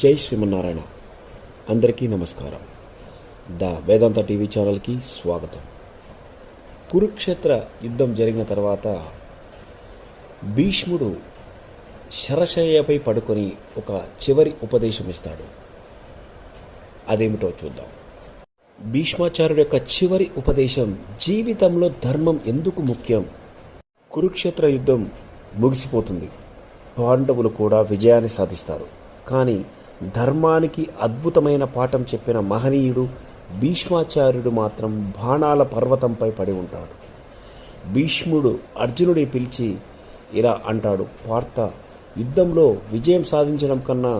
జై శ్రీమన్నారాయణ. అందరికీ నమస్కారం. ద వేదాంత టీవీ ఛానల్కి స్వాగతం. కురుక్షేత్ర యుద్ధం జరిగిన తర్వాత భీష్ముడు శరశయ్యపై పడుకొని ఒక చివరి ఉపదేశం ఇస్తాడు. అదేమిటో చూద్దాం. భీష్మాచార్యుడి యొక్క చివరి ఉపదేశం, జీవితంలో ధర్మం ఎందుకు ముఖ్యం. కురుక్షేత్ర యుద్ధం ముగిసిపోతుంది. పాండవులు కూడా విజయాన్ని సాధిస్తారు. కానీ ధర్మానికి అద్భుతమైన పాఠం చెప్పిన మహనీయుడు భీష్మాచార్యుడు మాత్రం బాణాల పర్వతంపై పడి ఉంటాడు. భీష్ముడు అర్జునుడి పిలిచి ఇలా అంటాడు, పార్థ, యుద్ధంలో విజయం సాధించడం కన్నా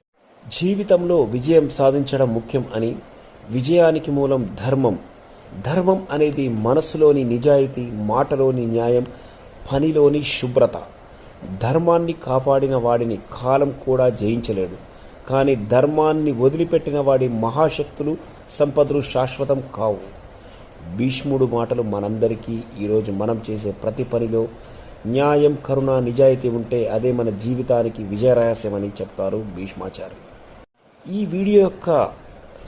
జీవితంలో విజయం సాధించడం ముఖ్యం అని. విజయానికి మూలం ధర్మం. ధర్మం అనేది మనసులోని నిజాయితీ, మాటలోని న్యాయం, పనిలోని శుభ్రత. ధర్మాన్ని కాపాడిన వాడిని కాలం కూడా జయించలేడు. కానీ ధర్మాన్ని వదిలిపెట్టిన వాడి మహాశక్తులు, సంపదలు శాశ్వతం కావు. భీష్ముడు మాటలు మనందరికీ ఈరోజు మనం చేసే ప్రతి పనిలో న్యాయం, కరుణ, నిజాయితీ ఉంటే అదే మన జీవితానికి విజయరహస్యమని చెప్తారు భీష్మాచార్యులు. ఈ వీడియో యొక్క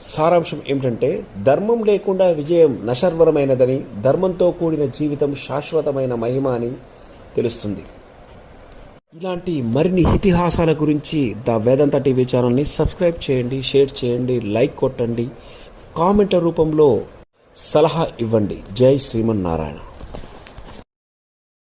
సారాంశం ఏమిటంటే, ధర్మం లేకుండా విజయం నశ్వరమైనదని, ధర్మంతో కూడిన జీవితం శాశ్వతమైన మహిమ అని తెలుస్తుంది. ఇలాంటి మరిన్ని ఇతిహాసాల గురించి ద వేదాంత టీవీ ఛానల్ని సబ్స్క్రైబ్ చేయండి, షేర్ చేయండి, లైక్ కొట్టండి, కామెంట్ రూపంలో సలహా ఇవ్వండి. జై శ్రీమన్నారాయణ.